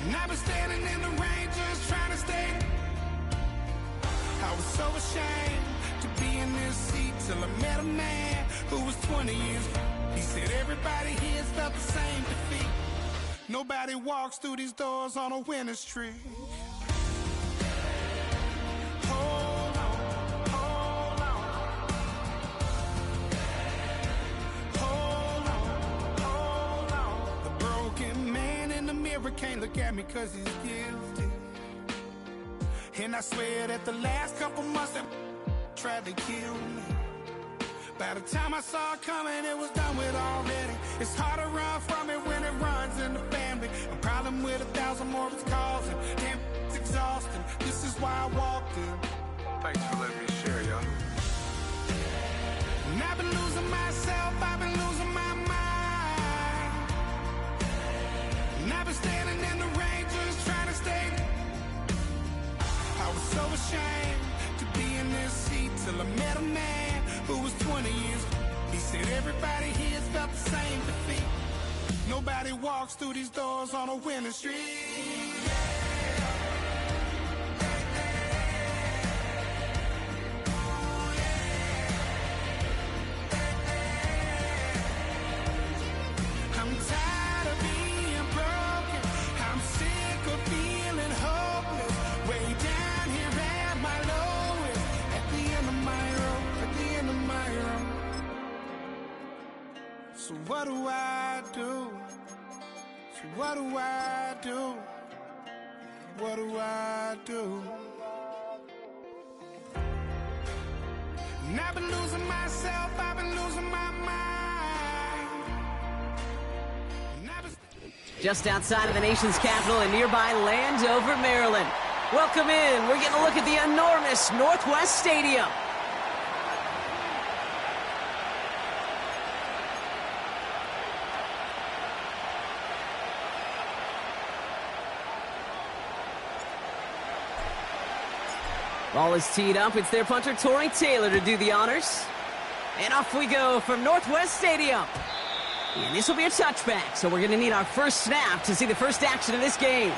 And I've been standing in the rain just trying to stay. I was so ashamed to be in this seat till I met a man who was 20 years. He said everybody here's felt the same defeat. Nobody walks through these doors on a winning streak. Hold on, hold on. Hold on, hold on. The broken man in the mirror can't look at me 'cause he's guilty. And I swear that the last couple months that tried to kill me, by the time I saw it coming, it was done with already. It's hard to run from it when it runs in the family. A problem with 1,000 more it's causing. Damn, it's exhausting. This is why I walked in. Thanks for letting me share, y'all. And I've been losing myself, I've been losing my mind. And I've been standing in the rain just trying to stay. I was so ashamed to be in this seat till I met a man who was 20 years. He said everybody here's felt the same defeat. Nobody walks through these doors on a winning streak. I'm tired of being broken. I'm sick of feeling hopeless. Way down here at my lowest. At the end of my road. At the end of my road. So what do I do? So what do I do? What do I do? And I've been losing myself. I've been losing my mind. And I've been... Just outside of the nation's capital in nearby Landover, Maryland. Welcome in. We're getting a look at the enormous Northwest Stadium. Ball is teed up. It's their punter, Torrey Taylor, to do the honors. And off we go from Northwest Stadium. And this will be a touchback, so we're going to need our first snap to see the first action of this game.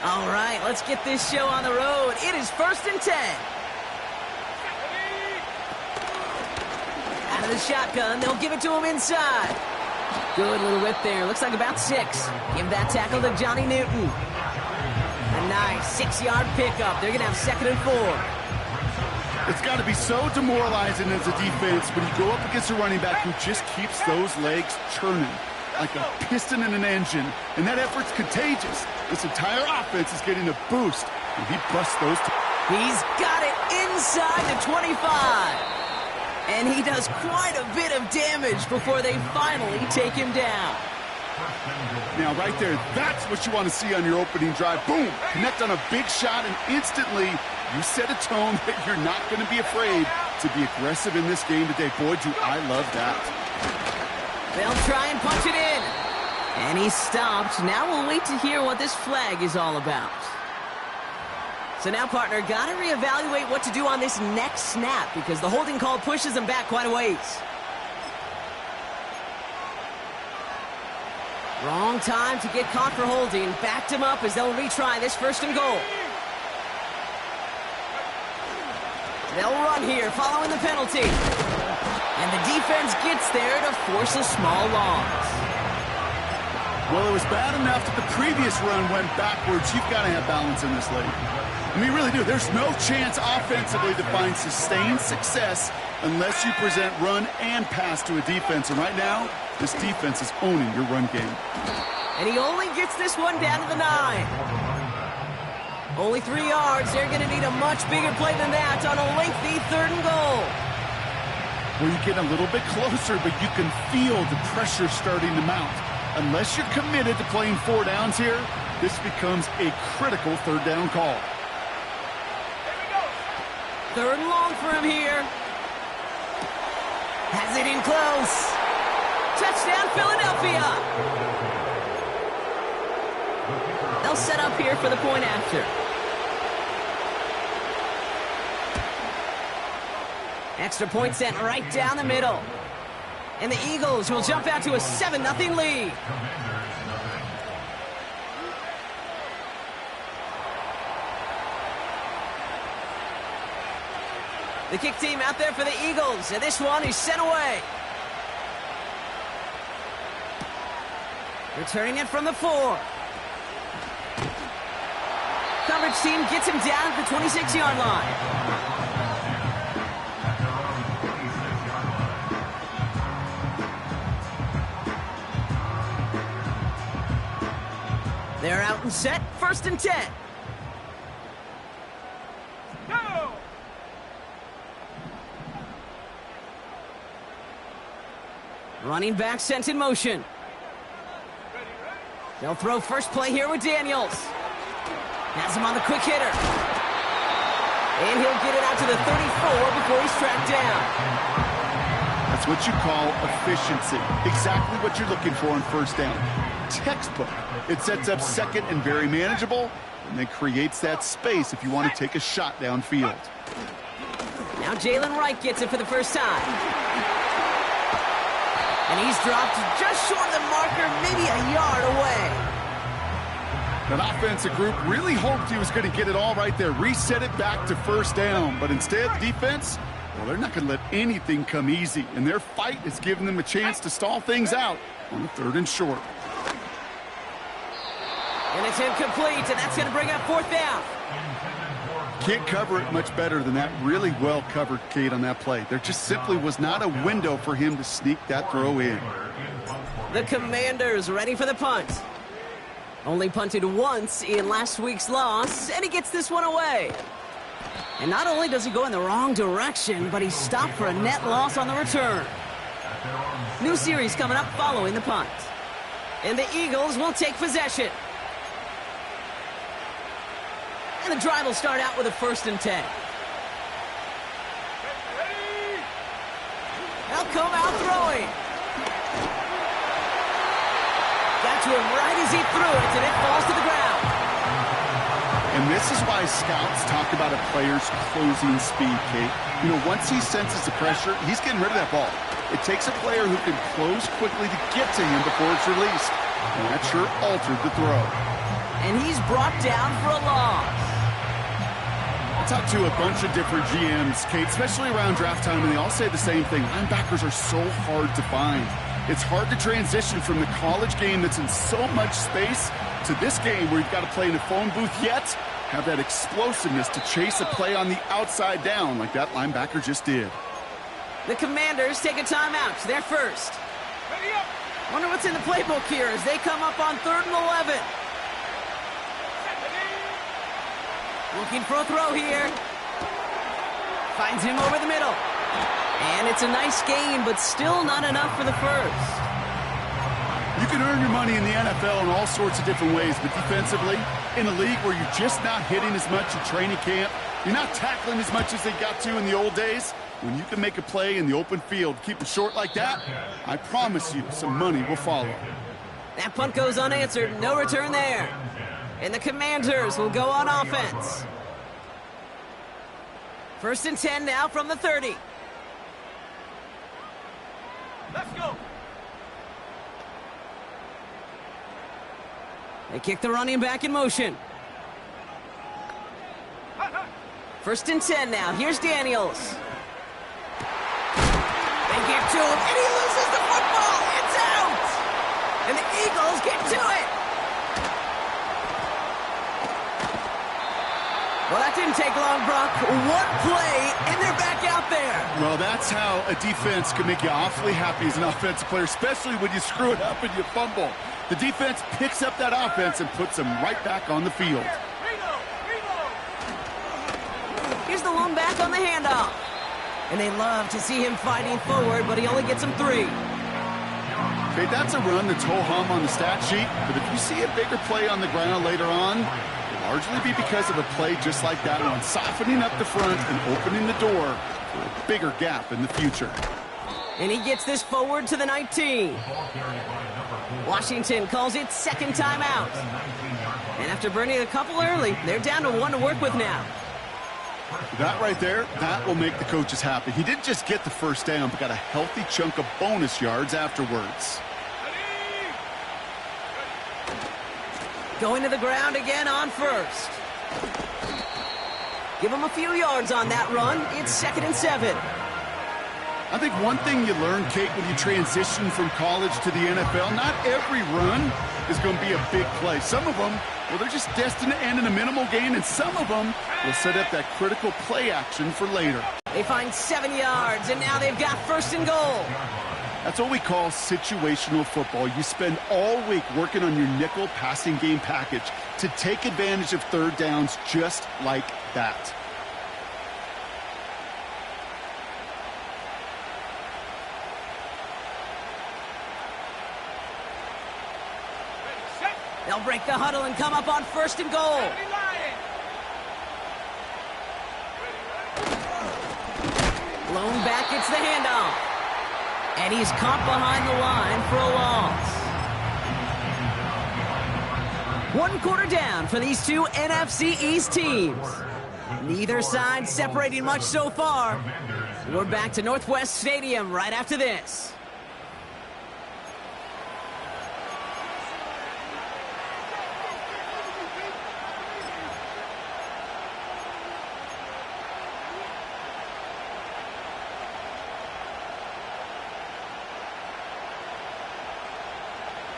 All right, let's get this show on the road. It is 1st and 10. Out of the shotgun, they'll give it to him inside. Good little whip there. Looks like about 6. Give that tackle to Johnny Newton. A nice 6-yard pickup. They're going to have 2nd and 4. It's got to be so demoralizing as a defense when you go up against a running back who just keeps those legs churning like a piston in an engine, and that effort's contagious. This entire offense is getting a boost, and he busts those. He's got it inside the 25. And he does quite a bit of damage before they finally take him down. Now, right there, that's what you want to see on your opening drive. Boom! Connect on a big shot, and instantly you set a tone that you're not going to be afraid to be aggressive in this game today. Boy, do I love that. They'll try and punch it in. And he stopped. Now we'll wait to hear what this flag is all about. So now, partner, got to reevaluate what to do on this next snap because the holding call pushes him back quite a ways. Wrong time to get caught for holding. Backed him up as they'll retry this 1st and goal. They'll run here following the penalty. And the defense gets there to force a small loss. Well, it was bad enough that the previous run went backwards. You've got to have balance in this league. I mean, you really do. There's no chance offensively to find sustained success unless you present run and pass to a defense. And right now, this defense is owning your run game. And he only gets this one down to the 9. Only 3 yards. They're going to need a much bigger play than that on a lengthy 3rd and goal. Well, you get a little bit closer, but you can feel the pressure starting to mount. Unless you're committed to playing 4 downs here, this becomes a critical 3rd down call. 3rd and long for him here. Has it in close. Touchdown, Philadelphia. They'll set up here for the point after. Extra point sent right down the middle. And the Eagles will jump out to a 7-0 lead. The kick team out there for the Eagles, and this one is sent away. Returning it from the 4. Coverage team gets him down at the 26-yard line. They're out and set, 1st and 10. Go! Running back sent in motion. They'll throw first play here with Daniels. Has him on the quick hitter. And he'll get it out to the 34 before he's tracked down. That's what you call efficiency. Exactly what you're looking for on 1st down. Textbook. It sets up 2nd and very manageable, and then creates that space if you want to take a shot downfield. Now Jalen Wright gets it for the first time. And he's dropped just short of the marker, maybe a yard away. That offensive group really hoped he was going to get it all right there, reset it back to 1st down. But instead, the defense, well, they're not going to let anything come easy. And their fight is giving them a chance to stall things out on 3rd and short. And it's incomplete, and that's going to bring up 4th down. Can't cover it much better than that. Really well covered, Kate, on that play. There just simply was not a window for him to sneak that throw in. The Commanders ready for the punt. Only punted once in last week's loss, and he gets this one away. And not only does he go in the wrong direction, but he's stopped for a net loss on the return. New series coming up following the punt. And the Eagles will take possession. And the drive will start out with a 1st and 10. They'll come out throwing. Got to him right as he threw it, and it falls to the ground. And this is why scouts talk about a player's closing speed, Kate. You know, once he senses the pressure, he's getting rid of that ball. It takes a player who can close quickly to get to him before it's released. And that sure altered the throw. And he's brought down for a loss. I talked to a bunch of different GMs, Kate, especially around draft time, and they all say the same thing. Linebackers are so hard to find. It's hard to transition from the college game that's in so much space to this game where you've got to play in a phone booth, yet have that explosiveness to chase a play on the outside down like that linebacker just did. The Commanders take a timeout. They're first. Wonder what's in the playbook here as they come up on 3rd and 11. Looking for a throw here. Finds him over the middle. And it's a nice gain, but still not enough for the first. You can earn your money in the NFL in all sorts of different ways, but defensively, in a league where you're just not hitting as much in training camp, you're not tackling as much as they got to in the old days, when you can make a play in the open field, keep it short like that, I promise you some money will follow. That punt goes unanswered. No return there. And the Commanders will go on offense. 1st and 10 now from the 30. Let's go. They kick the running back in motion. 1st and 10 now. Here's Daniels. They get to him, and he loses the football. It's out. And the Eagles get to it. Well, that didn't take long, Brock. One play, and they're back out there. Well, that's how a defense can make you awfully happy as an offensive player, especially when you screw it up and you fumble. The defense picks up that offense and puts them right back on the field. Here's the lone back on the handoff. And they love to see him fighting forward, but he only gets them 3. Okay, that's a run that's ho-hum on the stat sheet, but if you see a bigger play on the ground later on, it'll largely be because of a play just like that one, softening up the front and opening the door for a bigger gap in the future. And he gets this forward to the 19. Washington calls it second timeout. And after burning a couple early, they're down to 1 to work with now. That right there, that will make the coaches happy. He didn't just get the first down, but got a healthy chunk of bonus yards afterwards. Going to the ground again on first. Give him a few yards on that run. It's 2nd and 7. I think one thing you learn, Kate, when you transition from college to the NFL, not every run is going to be a big play. Some of them, well, they're just destined to end in a minimal gain, and some of them will set up that critical play action for later. They find 7 yards, and now they've got 1st and goal. That's what we call situational football. You spend all week working on your nickel passing game package to take advantage of third downs just like that. They'll break the huddle and come up on 1st and goal. Blown back, it's the handoff. And he's caught behind the line for a loss. 1 quarter down for these two NFC East teams. Neither side separating much so far. We're back to Northwest Stadium right after this.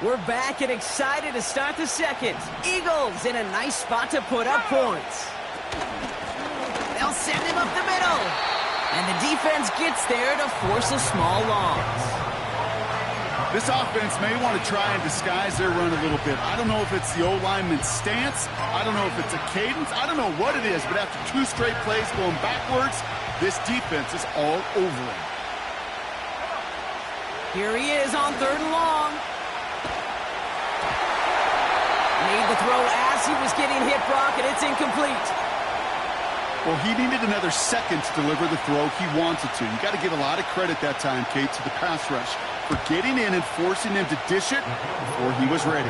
We're back and excited to start the second. Eagles in a nice spot to put up points. They'll send him up the middle. And the defense gets there to force a small loss. This offense may want to try and disguise their run a little bit. I don't know if it's the O-lineman's stance. I don't know if it's a cadence. I don't know what it is, but after 2 straight plays going backwards, this defense is all over him. Here he is on 3rd and long. Made the throw as he was getting hit, Brock, and it's incomplete. Well, he needed another second to deliver the throw he wanted to. You got to give a lot of credit that time, Kate, to the pass rush for getting in and forcing him to dish it before he was ready.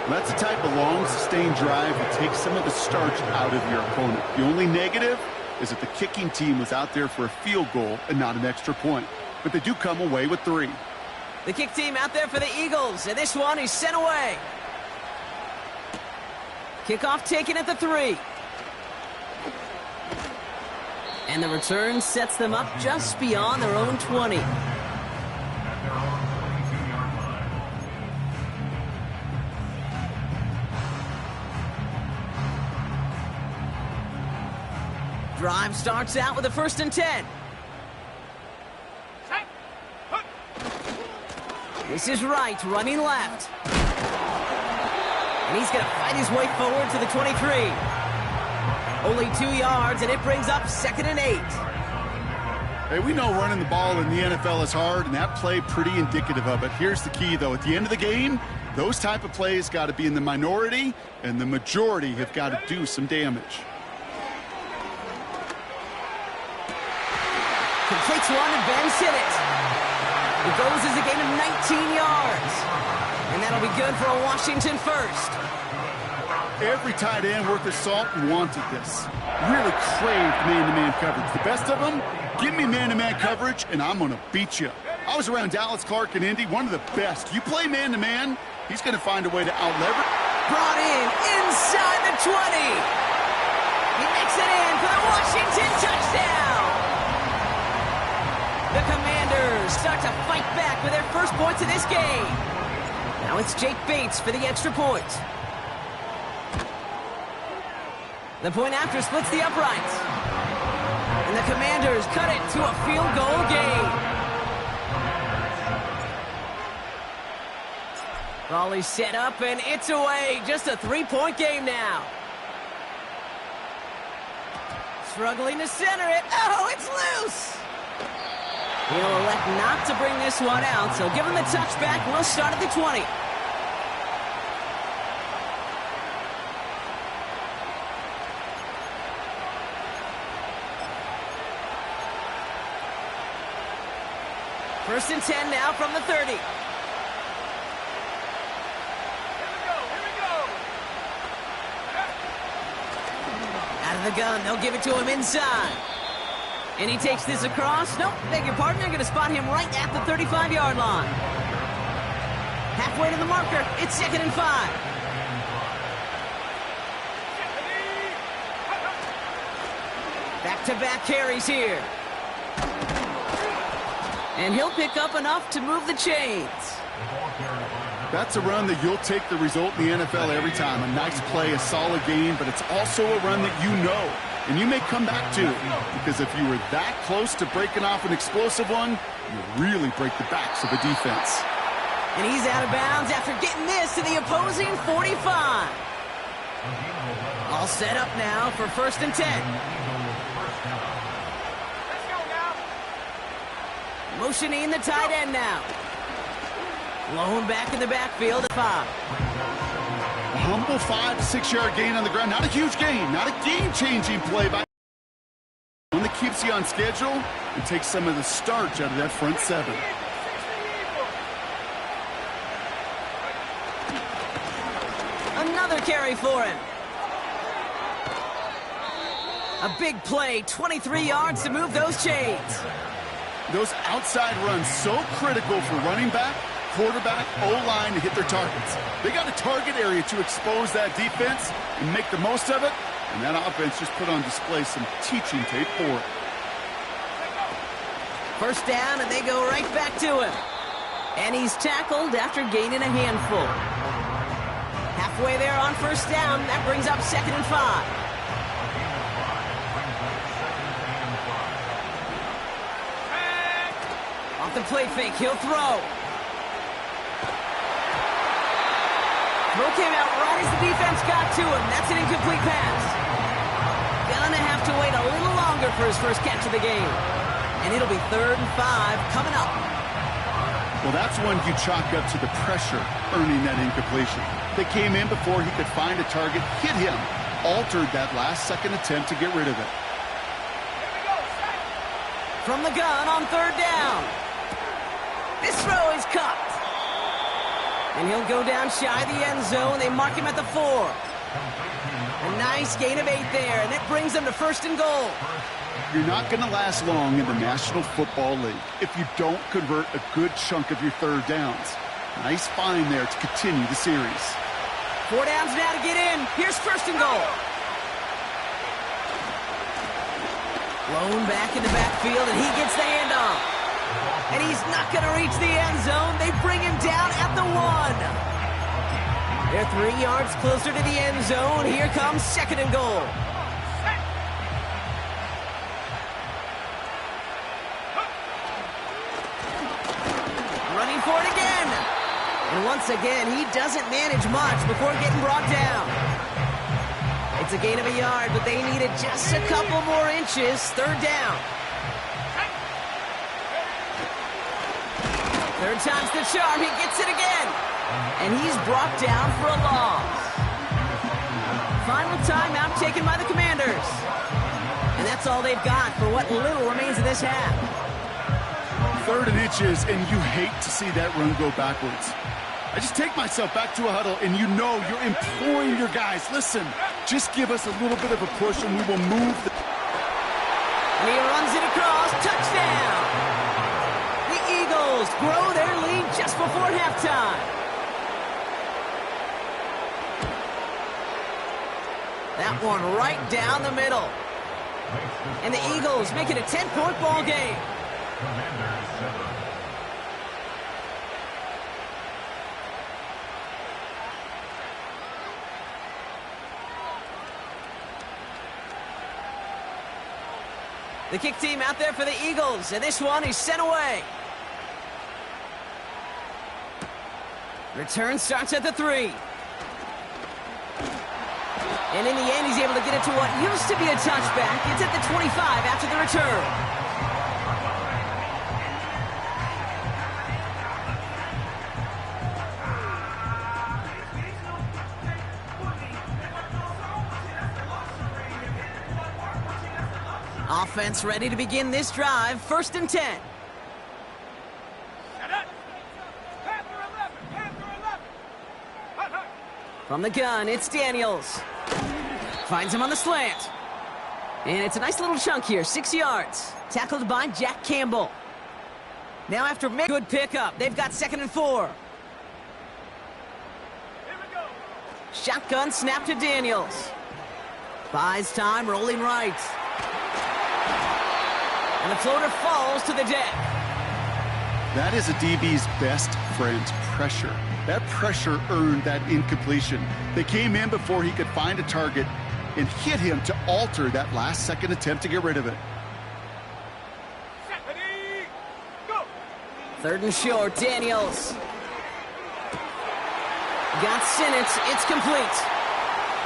That's the type of long, sustained drive that takes some of the starch out of your opponent. The only negative is that the kicking team was out there for a field goal and not an extra point. But they do come away with 3. The kick team out there for the Eagles, and this one is sent away. Kickoff taken at the 3. And the return sets them up just beyond their own 20. Drive starts out with a 1st and 10. This is Wright running left. And he's going to fight his way forward to the 23. Only 2 yards, and it brings up 2nd and 8. Hey, we know running the ball in the NFL is hard, and that play pretty indicative of it. Here's the key, though. At the end of the game, those type of plays got to be in the minority, and the majority have got to do some damage. Completes one, and Ben's hit it. It goes as a gain of 19 yards. And that'll be good for a Washington first. Every tight end worth his salt wanted this. Really craved man-to-man coverage. The best of them, give me man-to-man coverage, and I'm going to beat you. I was around Dallas Clark and Indy, one of the best. You play man-to-man, he's going to find a way to out-leverage. Brought in inside the 20. He makes it in for the Washington touchdown. The Commanders start to fight back with their first points of this game. Now it's Jake Bates for the extra point. The point after splits the uprights. And the Commanders cut it to a field goal game. Ball is set up and it's away. Just a 3-point game now. Struggling to center it. Oh, it's loose. He'll elect not to bring this one out, so give him the touchback. We'll start at the 20. First and 10 now from the 30. Out of the gun, they'll give it to him inside. And he takes this across. Nope, beg your pardon, they're going to spot him right at the 35-yard line. Halfway to the marker, it's 2nd and 5. Back-to-back carries here. And he'll pick up enough to move the chains. That's a run that you'll take the result in the NFL every time. A nice play, a solid game, but it's also a run that you know, and you may come back to, because if you were that close to breaking off an explosive one, you really break the backs of the defense. And he's out of bounds after getting this to the opposing 45. All set up now for 1st and 10. Motioning the tight end now. Lone back in the backfield at 5. A humble 5 to 6 yard gain on the ground. Not a huge gain, not a game-changing play by one that keeps you on schedule and takes some of the starch out of that front 7. Another carry for him. A big play, 23 yards to move those chains. Those outside runs so critical for running back, quarterback, O-line to hit their targets. They got a target area to expose that defense and make the most of it, and that offense just put on display some teaching tape for it. 1st down, and they go right back to him. And he's tackled after gaining a handful. Halfway there on 1st down, that brings up 2nd and 5. Off the play fake, he'll throw. Throw came out right as the defense got to him. That's an incomplete pass. Gonna have to wait a little longer for his first catch of the game. And it'll be 3rd and 5 coming up. Well, that's one you chalk up to the pressure earning that incompletion. They came in before he could find a target, hit him, altered that last-second attempt to get rid of it. From the gun on 3rd down. This throw is caught. And he'll go down shy of the end zone. They mark him at the 4. A nice gain of 8 there, and it brings them to 1st and goal. You're not going to last long in the National Football League if you don't convert a good chunk of your 3rd downs. Nice find there to continue the series. 4 downs now to get in. Here's 1st and goal. Lone back in the backfield, and he gets the handoff. And he's not going to reach the end zone. They bring him down at the 1. They're 3 yards closer to the end zone. Here comes 2nd and goal. Running for it again. And once again, he doesn't manage much before getting brought down. It's a gain of a yard, but they needed just a couple more inches. 3rd down. 3rd time's the charm. He gets it again. And he's brought down for a loss. Final timeout taken by the Commanders. And that's all they've got for what little remains of this half. 3rd and inches, and you hate to see that run go backwards. I just take myself back to a huddle, and you know you're imploring your guys, listen, just give us a little bit of a push, and we will move. And he runs it across. Touchdown! The Eagles grow their lead just before halftime. That one right down the middle. And the Eagles make it a 10-point ball game. The kick team out there for the Eagles, and this one is sent away. Return starts at the 3. And in the end, he's able to get it to what used to be a touchback. It's at the 25 after the return. Offense ready to begin this drive. 1st and 10. From the gun, it's Daniels. Finds him on the slant. And it's a nice little chunk here, 6 yards. Tackled by Jack Campbell. Now after good pickup, they've got 2nd and 4. Shotgun snap to Daniels. Buys time, rolling right. And the floater falls to the deck. That is a DB's best friend, pressure. That pressure earned that incompletion. They came in before he could find a target and hit him to alter that last-second attempt to get rid of it. 3rd and short, Daniels. Got Sinnott, it's complete.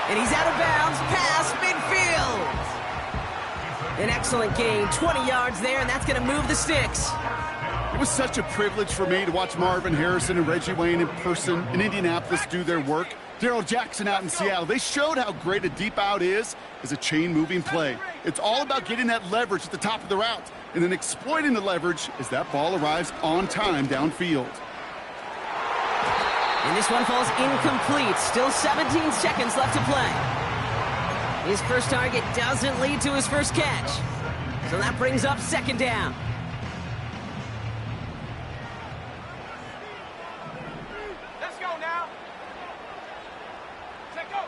And he's out of bounds, past midfield. An excellent gain, 20 yards there, and that's going to move the sticks. It was such a privilege for me to watch Marvin Harrison and Reggie Wayne in person in Indianapolis do their work. Darrell Jackson out in Seattle. They showed how great a deep out is as a chain-moving play. It's all about getting that leverage at the top of the route and then exploiting the leverage as that ball arrives on time downfield. And this one falls incomplete. Still 17 seconds left to play. His first target doesn't lead to his first catch. So that brings up 2nd down. Let's go now. Let's go.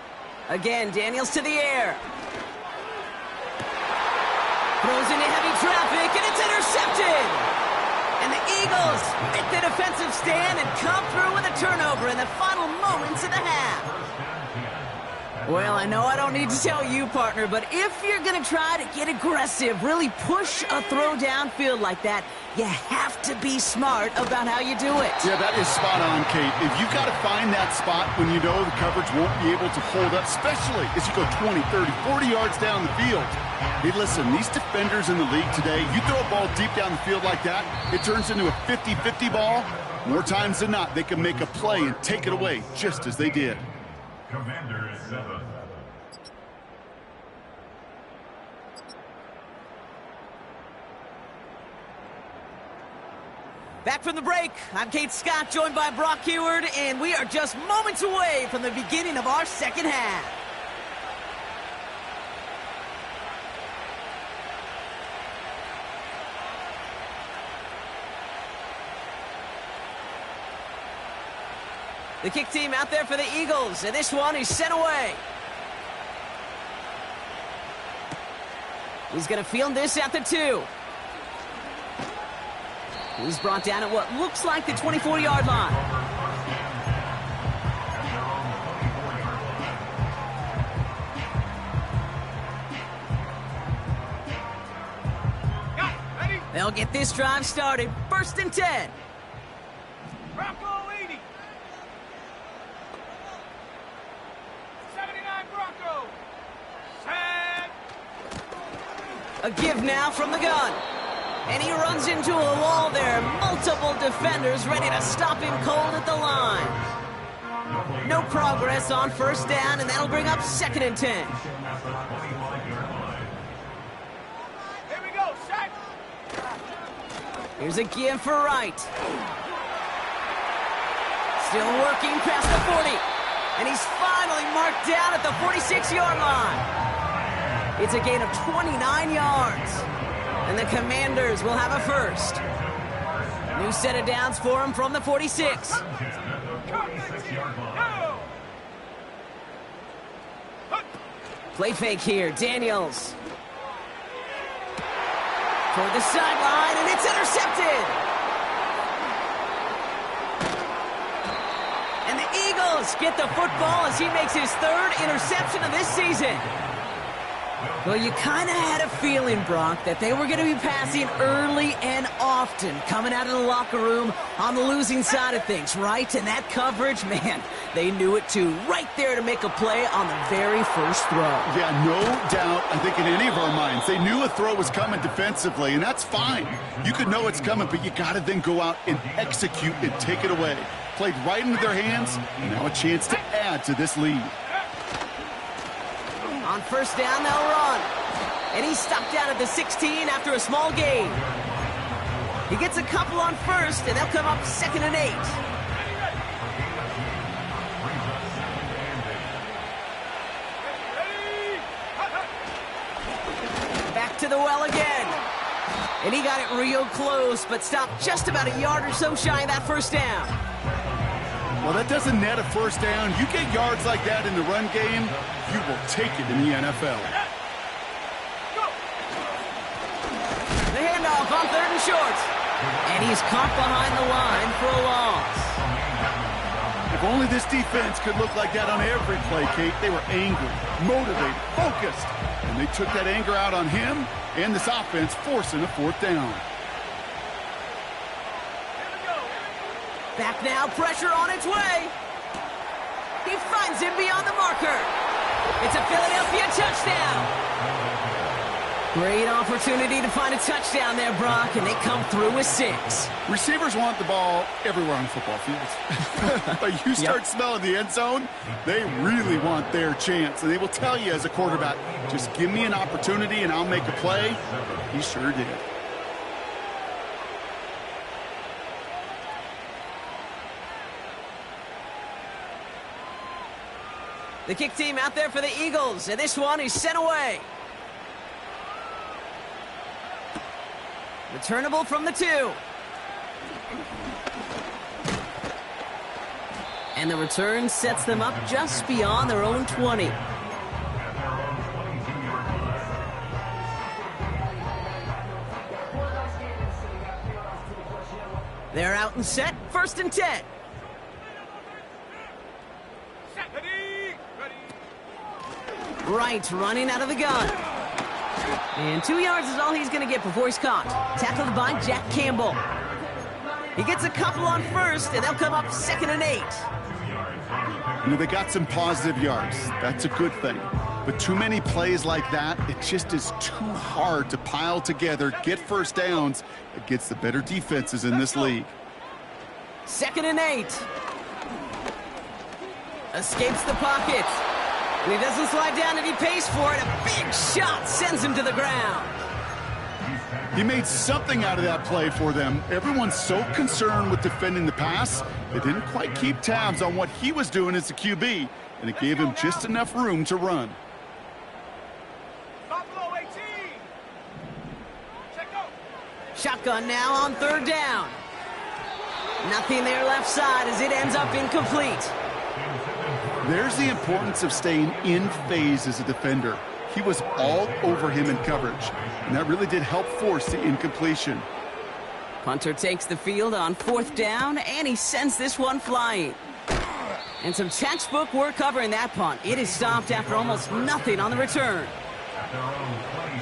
Again, Daniels to the air. Throws into heavy traffic, and it's intercepted. And the Eagles make the defensive stand and come through with a turnover in the final moments of the half. Well, I know I don't need to tell you, partner, but if you're going to try to get aggressive, really push a throw downfield like that, you have to be smart about how you do it. Yeah, that is spot on, Kate. If you've got to find that spot when you know the coverage won't be able to hold up, especially as you go 20, 30, 40 yards down the field. Hey, listen, these defenders in the league today, you throw a ball deep down the field like that, it turns into a 50-50 ball. More times than not, they can make a play and take it away, just as they did. Commander is 7. Back from the break, I'm Kate Scott, joined by Brock Heward, and we are just moments away from the beginning of our second half. The kick team out there for the Eagles, and this one is sent away. He's going to field this at the 2. He's brought down at what looks like the 24-yard line. They'll get this drive started. 1st and 10. Bronco 80. 79 Bronco. Set. A give now from the gun. And he runs into a wall there. Multiple defenders ready to stop him cold at the line. No progress on 1st down, and that'll bring up 2nd and 10. Here we go. Set. Here's a give for Wright. Still working past the 40. And he's finally marked down at the 46-yard line. It's a gain of 29 yards. And the Commanders will have a first. New set of downs for him from the 46. Play fake here, Daniels. Toward the sideline, and it's intercepted. And the Eagles get the football as he makes his 3rd interception of this season. Well, you kind of had a feeling, Brock, that they were going to be passing early and often, coming out of the locker room on the losing side of things, right? And that coverage, man, they knew it too. Right there to make a play on the very first throw. Yeah, no doubt, I think in any of our minds, they knew a throw was coming defensively, and that's fine. You could know it's coming, but you got to then go out and execute and take it away. Played right into their hands, and now a chance to add to this lead. On 1st down, they'll run. And he's stopped down at the 16 after a small gain. He gets a couple on 1st, and they'll come up 2nd and 8. to the well again. And he got it real close, but stopped just about a yard or so shy of that first down. Well, that doesn't net a first down. You get yards like that in the run game, you will take it in the NFL. The handoff on 3rd and short. And he's caught behind the line for a loss. If only this defense could look like that on every play, Kate. They were angry, motivated, focused. And they took that anger out on him and this offense, forcing a 4th down. Back now, pressure on its way. He finds him beyond the marker. It's a Philadelphia touchdown. Great opportunity to find a touchdown there, Brock, and they come through with 6. Receivers want the ball everywhere on the football field. But you start smelling the end zone, they really want their chance. And they will tell you as a quarterback, just give me an opportunity and I'll make a play. He sure did. The kick team out there for the Eagles, and this one is sent away. Returnable from the 2. And the return sets them up just beyond their own 20. They're out and set, 1st and 10. Wright running out of the gun. And 2 yards is all he's going to get before he's caught. Tackled by Jack Campbell. He gets a couple on 1st, and they'll come up 2nd and 8. You know, they got some positive yards. That's a good thing. But too many plays like that, it just is too hard to pile together, get first downs against the better defenses in this league. 2nd and 8. Escapes the pocket. And he doesn't slide down, and he pays for it. A big shot sends him to the ground. He made something out of that play for them. Everyone's so concerned with defending the pass, they didn't quite keep tabs on what he was doing as a QB, and it gave him just enough room to run. Shotgun now on 3rd down. Nothing there left side as it ends up incomplete. There's the importance of staying in phase as a defender. He was all over him in coverage, and that really did help force the incompletion. Punter takes the field on 4th down, and he sends this one flying. And some textbook work covering that punt. It is stopped after almost nothing on the return.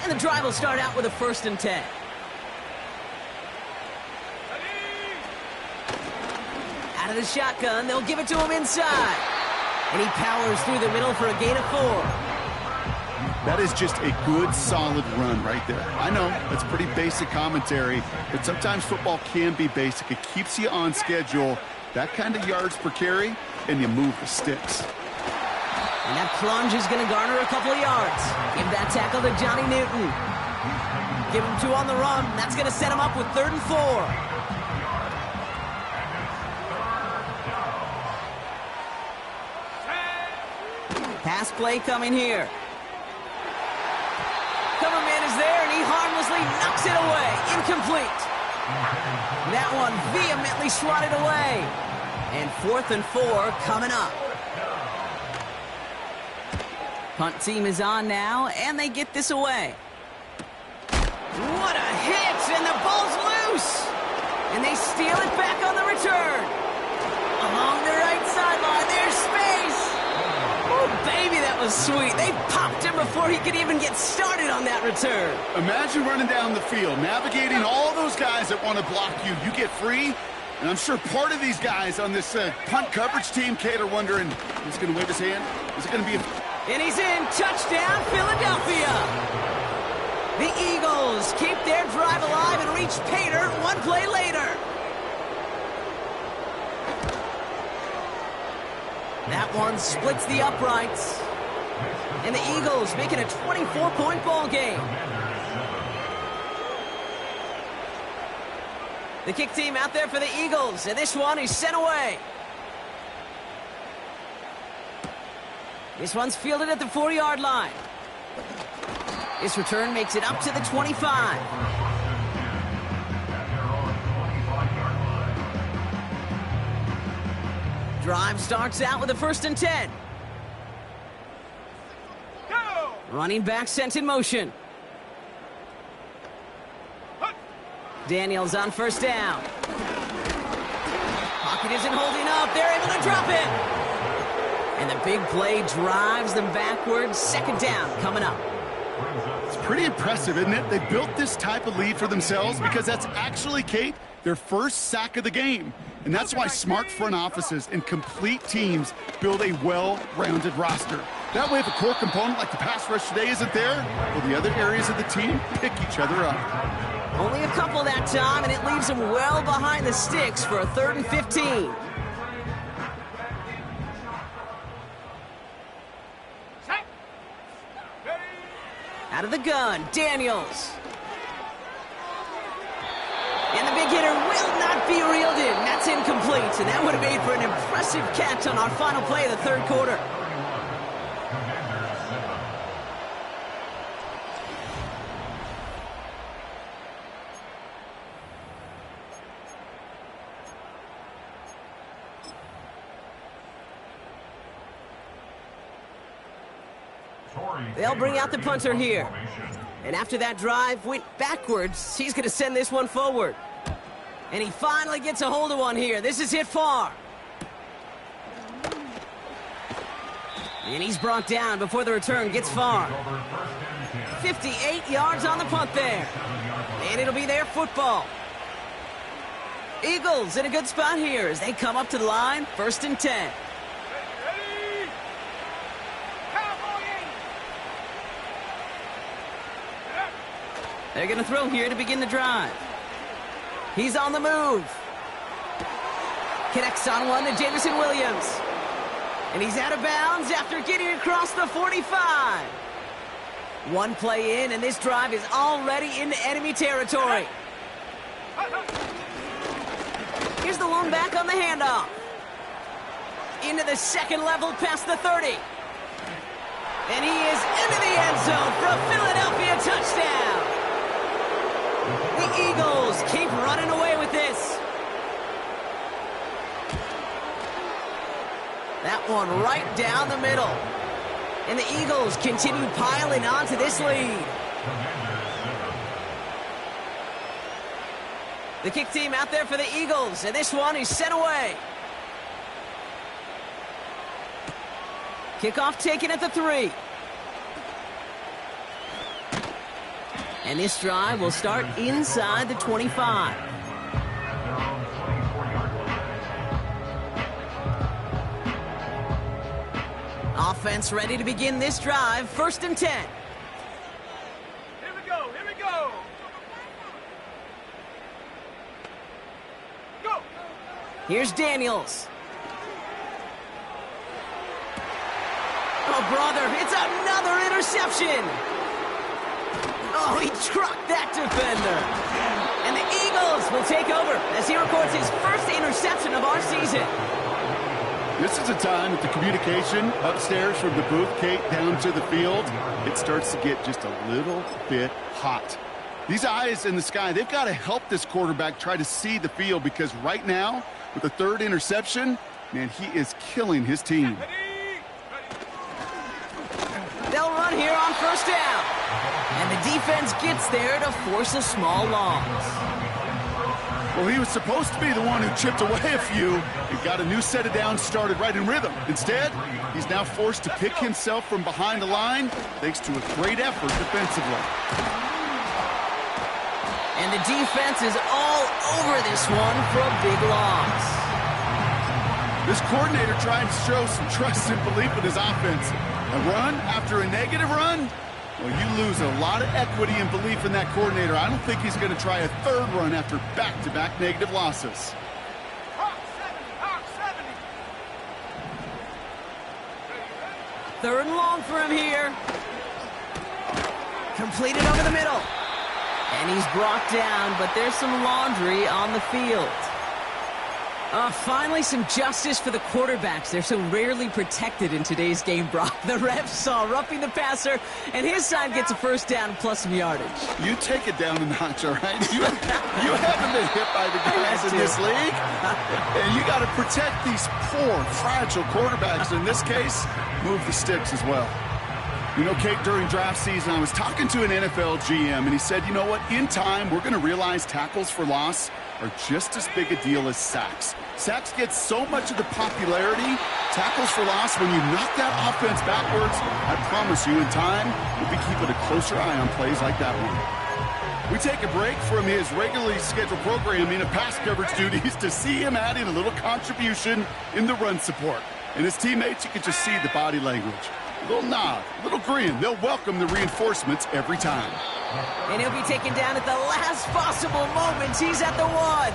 And the drive will start out with a 1st and 10. Out of the shotgun, they'll give it to him inside. And he powers through the middle for a gain of 4. That is just a good, solid run right there. I know, that's pretty basic commentary, but sometimes football can be basic. It keeps you on schedule, that kind of yards per carry, and you move the sticks. And that plunge is going to garner a couple of yards. Give that tackle to Johnny Newton. Give him 2 on the run. That's going to set him up with 3rd and 4. Pass play coming here. Cover man is there, and he harmlessly knocks it away. Incomplete. That one vehemently swatted away. And 4th and 4 coming up. Punt team is on now, and they get this away. What a hit, and the ball's loose. And they steal it back on the return. Along the right sideline, there's space. Oh, baby, that was sweet. They popped him before he could even get started on that return. Imagine running down the field, navigating all those guys that want to block you. You get free, and I'm sure part of these guys on this punt coverage team, Kate, are wondering, who's going to wave his hand? Is it going to be a... And he's in. Touchdown, Philadelphia. The Eagles keep their drive alive and reach pay dirt 1 play later. That one splits the uprights. And the Eagles making a 24-point ball game. The kick team out there for the Eagles, and this one is sent away. This one's fielded at the 4-yard line. This return makes it up to the 25. Drive starts out with a 1st and 10. Go! Running back sent in motion. Daniels on 1st down. Pocket isn't holding up. They're able to drop it. And the big play drives them backwards. 2nd down coming up. It's pretty impressive, isn't it? They built this type of lead for themselves because that's actually, Kate, their first sack of the game. And that's why smart front offices and complete teams build a well-rounded roster. That way, if a core component like the pass rush today isn't there, well, the other areas of the team pick each other up. Only a couple that time, and it leaves them well behind the sticks for a 3rd and 15. Set. Ready. Out of the gun, Daniels. And the big hitter will not be reeled in. That's incomplete, and that would have made for an impressive catch on our final play of the 3rd quarter. They'll bring out the punter here. And after that drive went backwards, he's going to send this one forward. And he finally gets a hold of one here. This is hit far. And he's brought down before the return gets far. 58 yards on the punt there. And it'll be their football. Eagles in a good spot here as they come up to the line. 1st and 10. Ready. Cowboy in. They're going to throw here to begin the drive. He's on the move. Connects on one to Jameson Williams. And he's out of bounds after getting across the 45. One play in, and this drive is already into enemy territory. Here's the one back on the handoff. Into the 2nd level past the 30. And he is into the end zone for a Philadelphia touchdown. The Eagles keep running away with this. That one right down the middle. And the Eagles continue piling on to this lead. The kick team out there for the Eagles, and this one is sent away. Kickoff taken at the 3. And this drive will start inside the 25. Offense ready to begin this drive. 1st and 10. Here we go. Here we go. Go. Here's Daniels. Oh, brother, it's another interception. Oh, he trucked that defender. And the Eagles will take over as he records his 1st interception of our season. This is a time that the communication upstairs from the booth, Kate, down to the field, it starts to get just a little bit hot. These eyes in the sky, they've got to help this quarterback try to see the field because right now, with the 3rd interception, man, he is killing his team. They'll run here on 1st down. And the defense gets there to force a small loss. Well, he was supposed to be the one who chipped away a few and got a new set of downs started right in rhythm. Instead, he's now forced to pick himself from behind the line thanks to a great effort defensively. And the defense is all over this one for a big loss. This coordinator trying to show some trust and belief in his offense. A run after a negative run? Well, you lose a lot of equity and belief in that coordinator. I don't think he's going to try a 3rd run after back-to-back negative losses. Hawk 70. 3rd and long for him here. Completed over the middle. And he's brought down, but there's some laundry on the field. Finally some justice for the quarterbacks. They're so rarely protected in today's game, Brock. The refs saw roughing the passer, and his side gets a first down plus some yardage. You take it down a notch, all right? You haven't been hit by the guys in this league. And you got to protect these poor, fragile quarterbacks. In this case, move the sticks as well. You know, Kate, during draft season, I was talking to an NFL GM, and he said, you know what, in time, we're going to realize tackles for loss are just as big a deal as sacks. Sacks get so much of the popularity. Tackles for loss, when you knock that offense backwards, I promise you, in time, we'll be keeping a closer eye on plays like that one. We take a break from his regularly scheduled programming of pass coverage duties to see him adding a little contribution in the run support. And his teammates, you can just see the body language. A little nod, a little grin. They'll welcome the reinforcements every time. And he'll be taken down at the last possible moments. He's at the 1.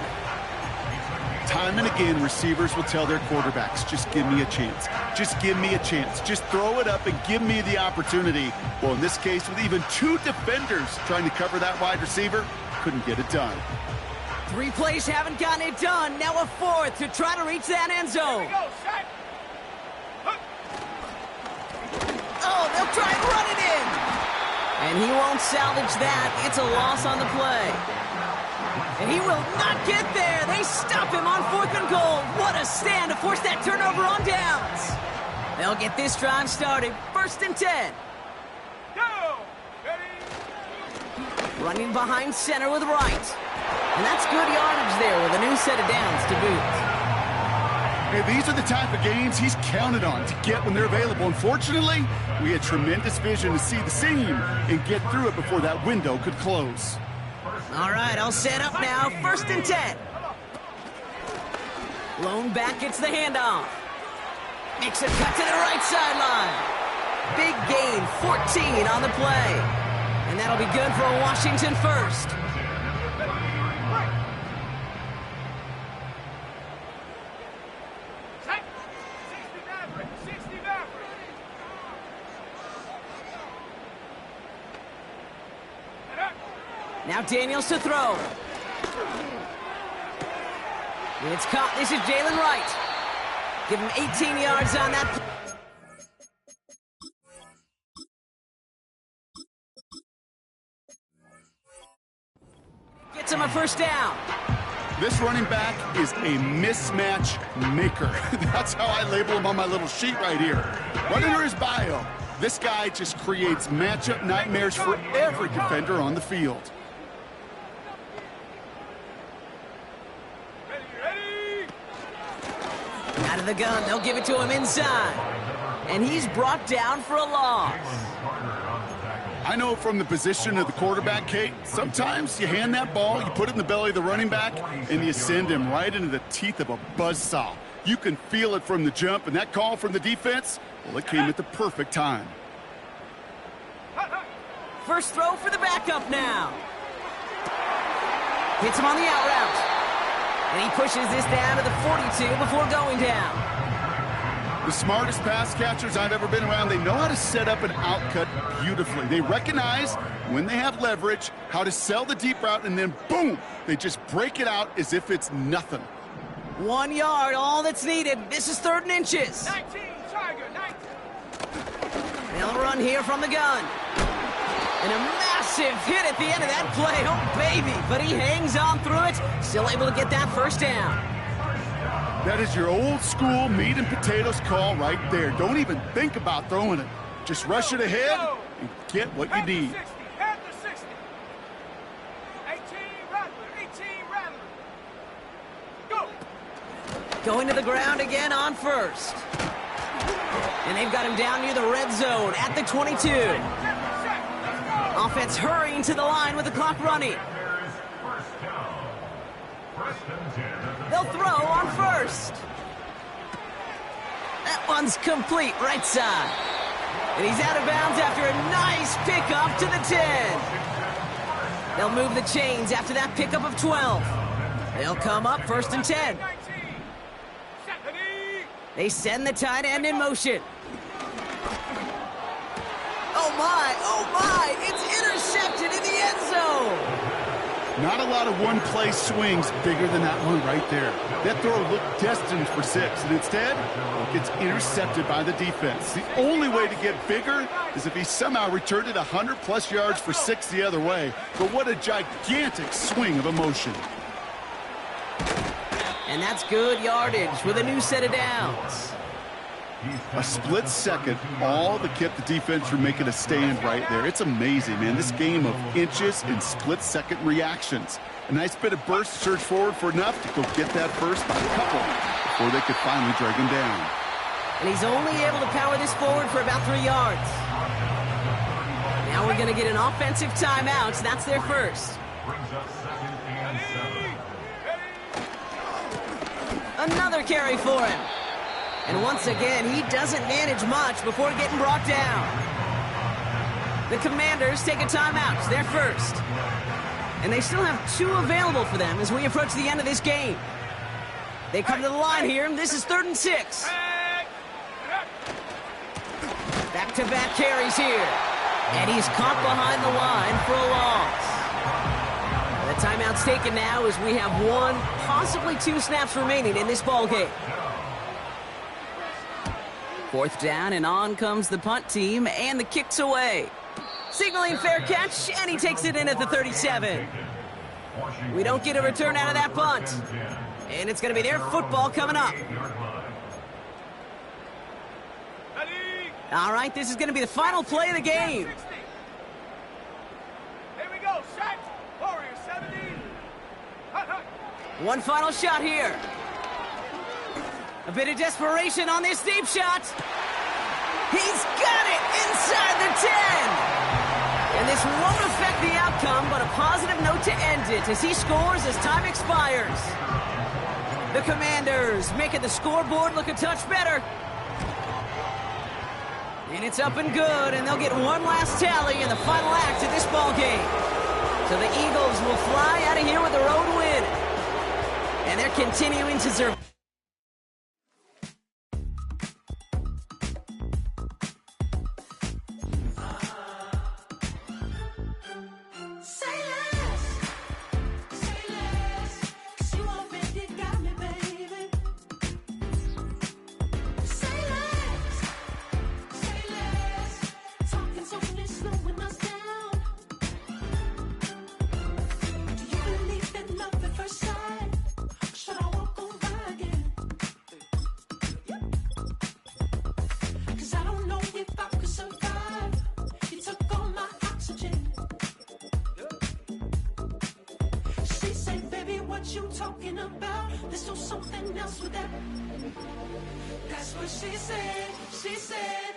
Time and again, receivers will tell their quarterbacks, just give me a chance. Just give me a chance. Just throw it up and give me the opportunity. Well, in this case, with even 2 defenders trying to cover that wide receiver, couldn't get it done. 3 plays haven't gotten it done. Now a 4th to try to reach that end zone. Oh, they'll try and run it in. And he won't salvage that. It's a loss on the play. And he will not get there. They stop him on 4th and goal. What a stand to force that turnover on downs. They'll get this drive started. 1st and 10. Go! Ready? Running behind center with Wright. And that's good yardage there with a new set of downs to boot. Hey, these are the type of games he's counted on to get when they're available. Unfortunately, we had tremendous vision to see the seam and get through it before that window could close. All right, I'll set up now. 1st and 10. Lone back gets the handoff. Makes a cut to the right sideline. Big gain, 14 on the play. And that'll be good for a Washington first. Now Daniels to throw. It's caught. This is Jalen Wright. Give him 18 yards on that. Gets him a first down. This running back is a mismatch maker. That's how I label him on my little sheet right here. Right under his bio, this guy just creates matchup nightmares for every defender on the field. Out of the gun, they'll give it to him inside. And he's brought down for a loss. I know from the position of the quarterback, Kate, sometimes you hand that ball, you put it in the belly of the running back, and you send him right into the teeth of a buzzsaw. You can feel it from the jump, and that call from the defense, well, it came at the perfect time. First throw for the backup now. Hits him on the out route. And he pushes this down to the 42 before going down. The smartest pass catchers I've ever been around, they know how to set up an out cut beautifully. They recognize when they have leverage, how to sell the deep route, and then boom, they just break it out as if it's nothing. 1 yard, all that's needed. This is 3rd and inches. 19, Tiger, 19. They'll run here from the gun. And a massive hit at the end of that play. Oh, baby. But he hangs on through it. Still able to get that first down. That is your old school meat and potatoes call right there. Don't even think about throwing it. Just rush it ahead and get what you need. Head to 60. 18, Rattler, 18, Rattler. Go. Going to the ground again on 1st. And they've got him down near the red zone at the 22. Offense hurrying to the line with the clock running. They'll throw on 1st. That one's complete, right side. And he's out of bounds after a nice pickup to the 10. They'll move the chains after that pickup of 12. They'll come up 1st and 10. They send the tight end in motion. Oh my, it's intercepted in the end zone. Not a lot of one-play swings bigger than that one right there. That throw looked destined for 6, and instead, it gets intercepted by the defense. The only way to get bigger is if he somehow returned it 100-plus yards for 6 the other way. But what a gigantic swing of emotion. And that's good yardage with a new set of downs. A split second, all that kept the defense from making a stand right there. It's amazing, man. This game of inches and split-second reactions. A nice bit of burst, surge forward for enough to go get that first by a couple before they could finally drag him down. And he's only able to power this forward for about 3 yards. Now we're going to get an offensive timeout. So that's their first. Brings up 2nd and 7. Another carry for him. And once again, he doesn't manage much before getting brought down. The Commanders take a timeout. It's their first. And they still have 2 available for them as we approach the end of this game. They come to the line here, and this is 3rd and 6. Back-to-back carries here. And he's caught behind the line for a loss. The timeout's taken now as we have 1, possibly 2 snaps remaining in this ball game. 4th down, and on comes the punt team, and the kick's away. Signaling fair catch, and he takes it in at the 37. We don't get a return out of that punt. And it's going to be their football coming up. All right, this is going to be the final play of the game. Here we go, Shaq. Warrior 70. Hut, hut. One final shot here. A bit of desperation on this deep shot. He's got it inside the 10. And this won't affect the outcome, but a positive note to end it as he scores as time expires. The Commanders making the scoreboard look a touch better. And it's up and good, and they'll get one last tally in the final act of this ball game. So the Eagles will fly out of here with a road win. And they're continuing to survive. You talking about? Let's do something else with that. That's what she said. She said.